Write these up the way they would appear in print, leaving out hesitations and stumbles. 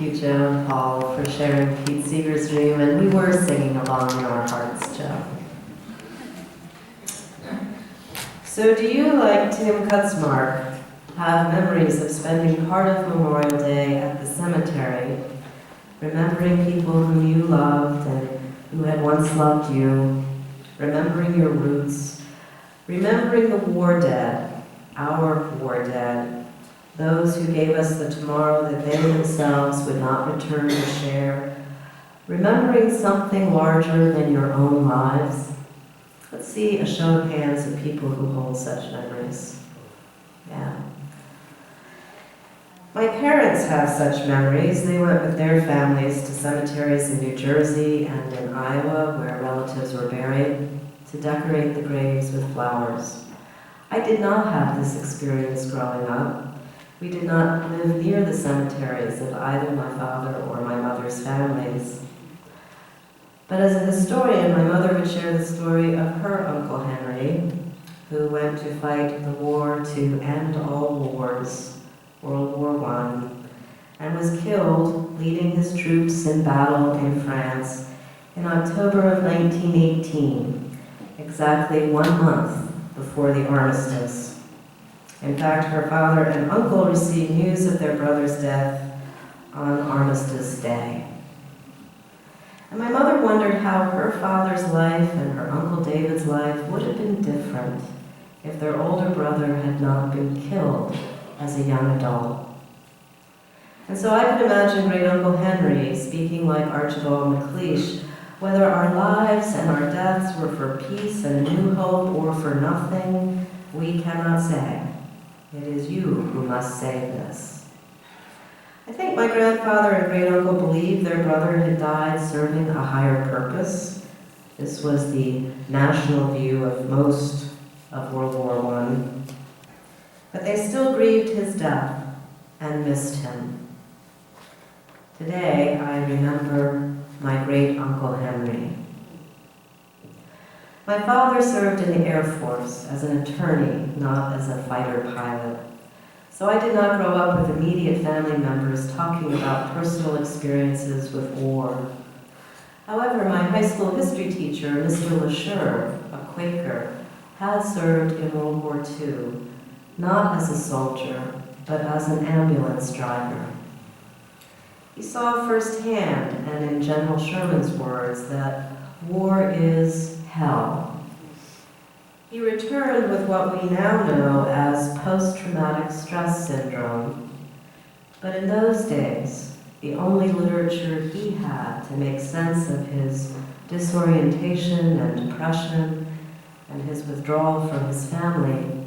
you, Joe and Paul, for sharing Pete Seeger's dream, and we were singing along in our hearts, Joe. So do you, like Tim Kutzmark, have memories of spending part of Memorial Day at the cemetery, remembering people whom you loved and who had once loved you, remembering your roots, remembering the war dead, our war dead, those who gave us the tomorrow that they themselves would not return to share, remembering something larger than your own lives? Let's see a show of hands of people who hold such memories. Yeah. My parents have such memories. They went with their families to cemeteries in New Jersey and in Iowa, where relatives were buried, to decorate the graves with flowers. I did not have this experience growing up. We did not live near the cemeteries of either my father or my mother's families. But as a historian, my mother would share the story of her Uncle Henry, who went to fight the war to end all wars, World War I, and was killed leading his troops in battle in France in October of 1918, exactly 1 month before the armistice. In fact, her father and uncle received news of their brother's death on Armistice Day. And my mother wondered how her father's life and her Uncle David's life would have been different if their older brother had not been killed as a young adult. And so I could imagine Great Uncle Henry speaking like Archibald MacLeish, whether our lives and our deaths were for peace and a new hope or for nothing, we cannot say. It is you who must save this. I think my grandfather and great uncle believed their brother had died serving a higher purpose. This was the national view of most of World War I. But they still grieved his death and missed him. Today, I remember my great Uncle Henry. My father served in the Air Force as an attorney, not as a fighter pilot. So I did not grow up with immediate family members talking about personal experiences with war. However, my high school history teacher, Mr. LaSure, a Quaker, had served in World War II, not as a soldier, but as an ambulance driver. He saw firsthand, and in General Sherman's words, that war is hell. He returned with what we now know as post-traumatic stress syndrome. But in those days, the only literature he had to make sense of his disorientation and depression and his withdrawal from his family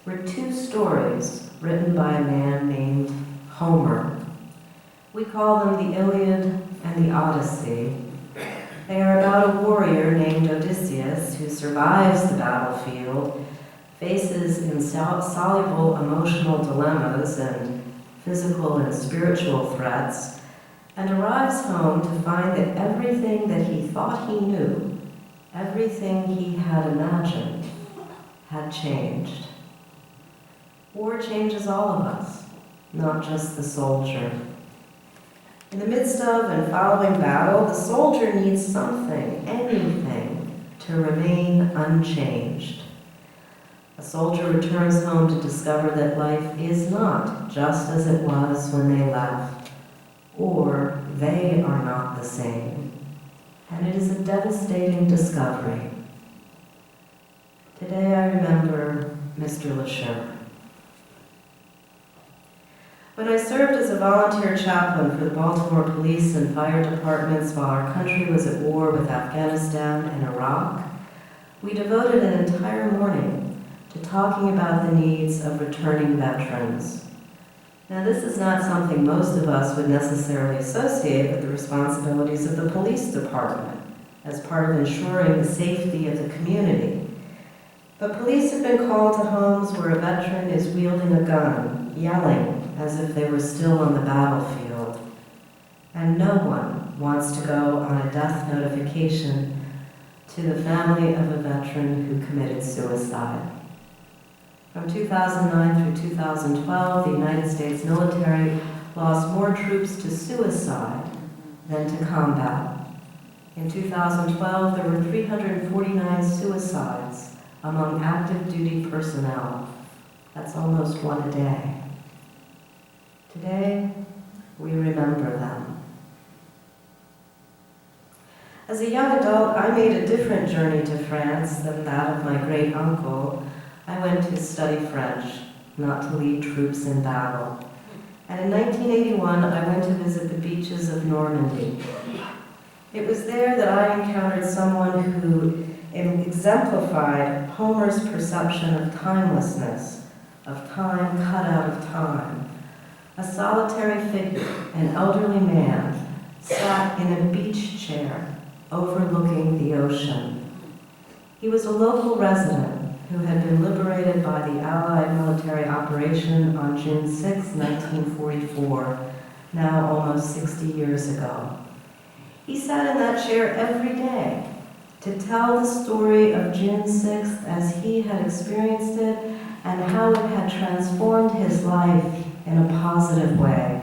were 2 stories written by a man named Homer. We call them the Iliad and the Odyssey. They are about a warrior named Odysseus who survives the battlefield, faces insoluble emotional dilemmas and physical and spiritual threats, and arrives home to find that everything that he thought he knew, everything he had imagined, had changed. War changes all of us, not just the soldier. In the midst of and following battle, the soldier needs something, anything, to remain unchanged. A soldier returns home to discover that life is not just as it was when they left, or they are not the same. And it is a devastating discovery. Today I remember Mr. LaSure. When I served as a volunteer chaplain for the Baltimore police and fire departments while our country was at war with Afghanistan and Iraq, we devoted an entire morning to talking about the needs of returning veterans. Now, this is not something most of us would necessarily associate with the responsibilities of the police department as part of ensuring the safety of the community. But police have been called to homes where a veteran is wielding a gun, yelling as if they were still on the battlefield. And no one wants to go on a death notification to the family of a veteran who committed suicide. From 2009 through 2012, the United States military lost more troops to suicide than to combat. In 2012, there were 349 suicides among active duty personnel. That's almost one a day. Today, we remember them. As a young adult, I made a different journey to France than that of my great uncle. I went to study French, not to lead troops in battle. And in 1981, I went to visit the beaches of Normandy. It was there that I encountered someone who exemplified Homer's perception of timelessness, of time cut out of time. A solitary figure, an elderly man, sat in a beach chair overlooking the ocean. He was a local resident who had been liberated by the Allied military operation on June 6, 1944, now almost 60 years ago. He sat in that chair every day to tell the story of June 6th as he had experienced it and how it had transformed his life in a positive way.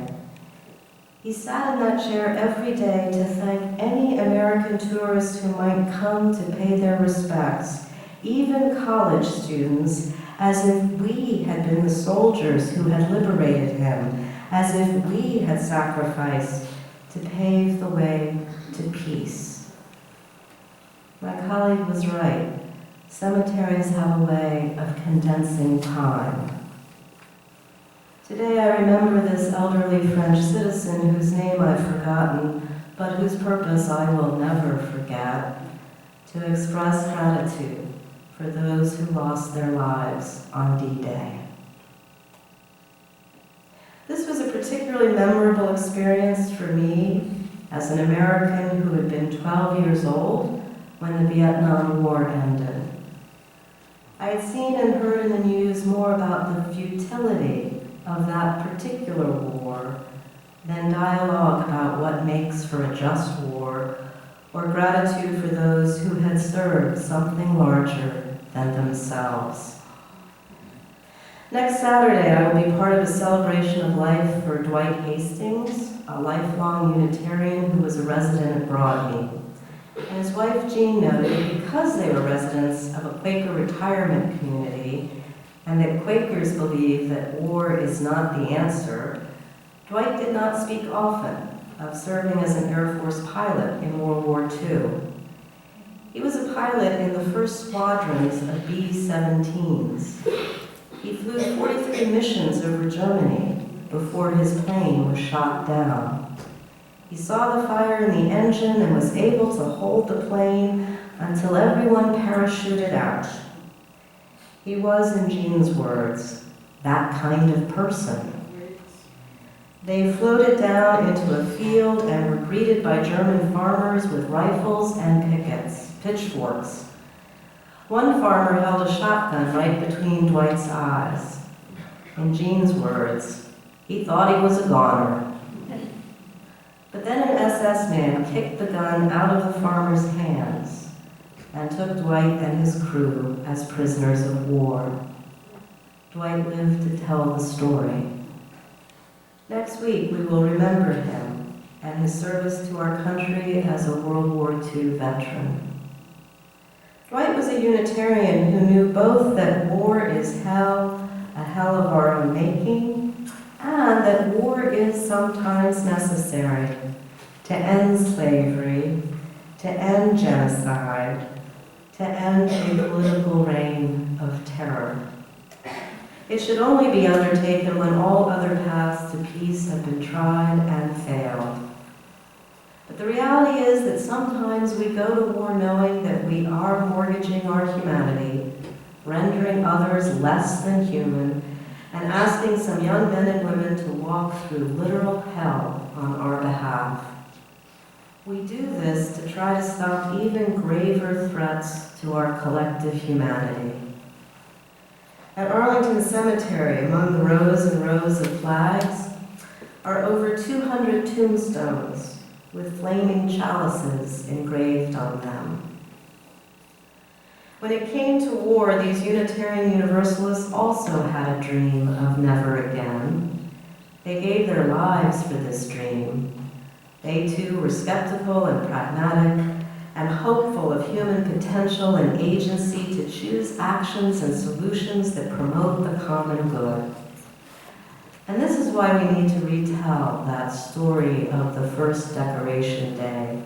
He sat in that chair every day to thank any American tourists who might come to pay their respects, even college students, as if we had been the soldiers who had liberated him, as if we had sacrificed to pave the way to peace. My colleague was right. Cemeteries have a way of condensing time. Today I remember this elderly French citizen whose name I've forgotten, but whose purpose I will never forget, to express gratitude for those who lost their lives on D-Day. This was a particularly memorable experience for me as an American who had been 12 years old when the Vietnam War ended. I had seen and heard in the news more about the futility of that particular war than dialogue about what makes for a just war or gratitude for those who had served something larger than themselves. Next Saturday, I will be part of a celebration of life for Dwight Hastings, a lifelong Unitarian who was a resident at Broadmead. And his wife Jean noted, because they were residents of a Quaker retirement community, and that Quakers believe that war is not the answer, Dwight did not speak often of serving as an Air Force pilot in World War II. He was a pilot in the first squadrons of B-17s. He flew 43 missions over Germany before his plane was shot down. He saw the fire in the engine and was able to hold the plane until everyone parachuted out. He was, in Jean's words, that kind of person. They floated down into a field and were greeted by German farmers with rifles and pitchforks. One farmer held a shotgun right between Dwight's eyes. In Jean's words, he thought he was a goner. But then an SS man kicked the gun out of the farmer's hands and took Dwight and his crew as prisoners of war. Dwight lived to tell the story. Next week, we will remember him and his service to our country as a World War II veteran. Dwight was a Unitarian who knew both that war is hell, a hell of our own making, and that war is sometimes necessary to end slavery, to end genocide, to end a political reign of terror. It should only be undertaken when all other paths to peace have been tried and failed. But the reality is that sometimes we go to war knowing that we are mortgaging our humanity, rendering others less than human, and asking some young men and women to walk through literal hell on our behalf. We do this to try to stop even graver threats to our collective humanity. At Arlington Cemetery, among the rows and rows of flags, are over 200 tombstones with flaming chalices engraved on them. When it came to war, these Unitarian Universalists also had a dream of never again. They gave their lives for this dream. They too were skeptical and pragmatic and hopeful of human potential and agency to choose actions and solutions that promote the common good. And this is why we need to retell that story of the first Decoration Day.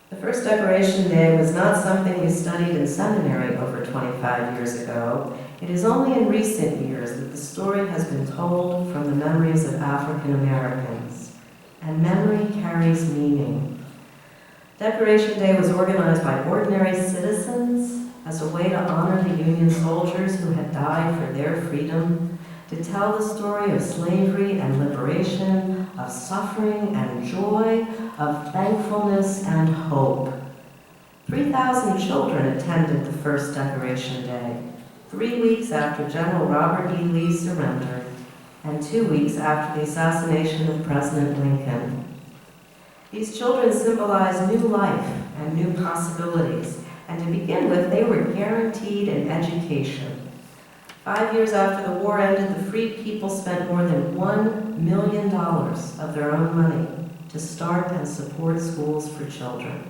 The first Decoration Day was not something we studied in seminary over 25 years ago. It is only in recent years that the story has been told from the memories of African Americans. And memory carries meaning. Decoration Day was organized by ordinary citizens as a way to honor the Union soldiers who had died for their freedom, to tell the story of slavery and liberation, of suffering and joy, of thankfulness and hope. 3,000 children attended the first Decoration Day, 3 weeks after General Robert E. Lee surrendered, and 2 weeks after the assassination of President Lincoln. These children symbolized new life and new possibilities, and to begin with, they were guaranteed an education. 5 years after the war ended, the free people spent more than $1 million of their own money to start and support schools for children.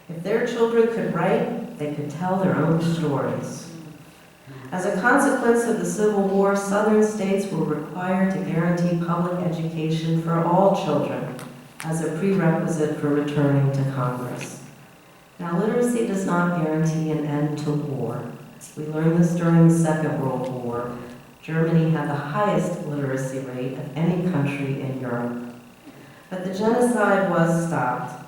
If their children could write, they could tell their own stories. As a consequence of the Civil War, Southern states were required to guarantee public education for all children as a prerequisite for returning to Congress. Now, literacy does not guarantee an end to war. We learned this during the Second World War. Germany had the highest literacy rate of any country in Europe. But the genocide was stopped.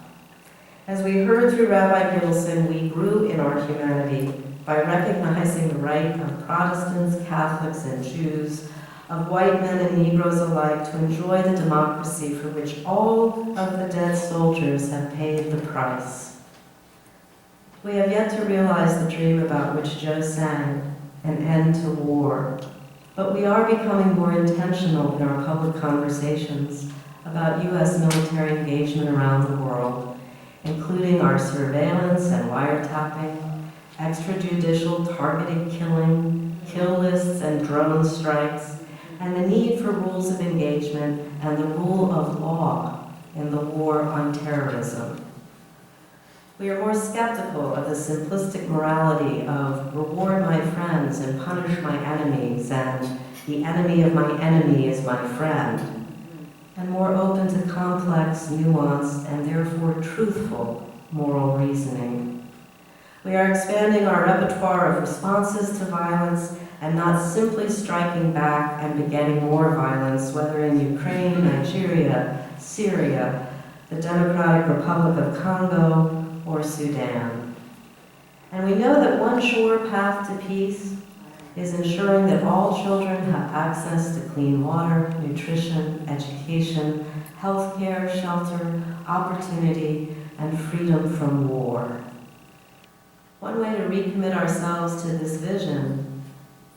As we heard through Rabbi Gittelsohn, we grew in our humanity by recognizing the right of Protestants, Catholics, and Jews, of white men and Negroes alike, to enjoy the democracy for which all of the dead soldiers have paid the price. We have yet to realize the dream about which Joe sang, an end to war. But we are becoming more intentional in our public conversations about U.S. military engagement around the world, including our surveillance and wiretapping, extrajudicial targeted killing, kill lists and drone strikes, and the need for rules of engagement and the rule of law in the war on terrorism. We are more skeptical of the simplistic morality of reward my friends and punish my enemies, and the enemy of my enemy is my friend, and more open to complex, nuanced, and therefore truthful moral reasoning. We are expanding our repertoire of responses to violence and not simply striking back and begetting more violence, whether in Ukraine, Nigeria, Syria, the Democratic Republic of Congo, or Sudan. And we know that one sure path to peace is ensuring that all children have access to clean water, nutrition, education, healthcare, shelter, opportunity, and freedom from war. One way to recommit ourselves to this vision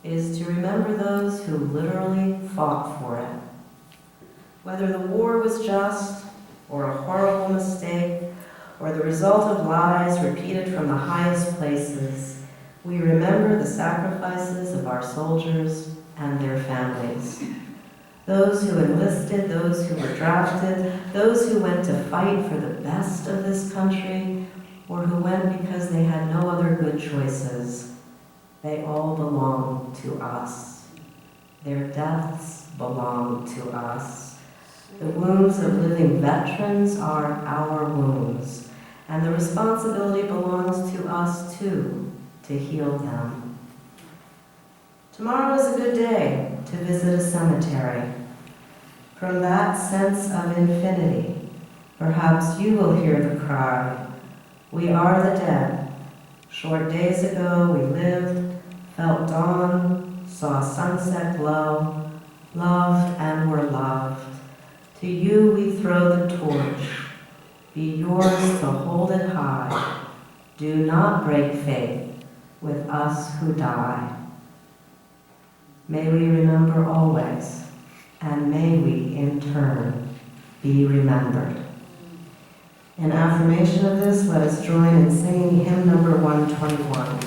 is to remember those who literally fought for it. Whether the war was just, or a horrible mistake, or the result of lies repeated from the highest places, we remember the sacrifices of our soldiers and their families. Those who enlisted, those who were drafted, those who went to fight for the best of this country, or who went because they had no other good choices. They all belong to us. Their deaths belong to us. The wounds of living veterans are our wounds, and the responsibility belongs to us too, to heal them. Tomorrow is a good day to visit a cemetery. From that sense of infinity, perhaps you will hear the cry, "We are the dead. Short days ago we lived, felt dawn, saw sunset glow, loved and were loved. To you we throw the torch. Be yours to hold it high. Do not break faith with us who die." May we remember always, and may we in turn be remembered. In affirmation of this, let us join in singing hymn number 121.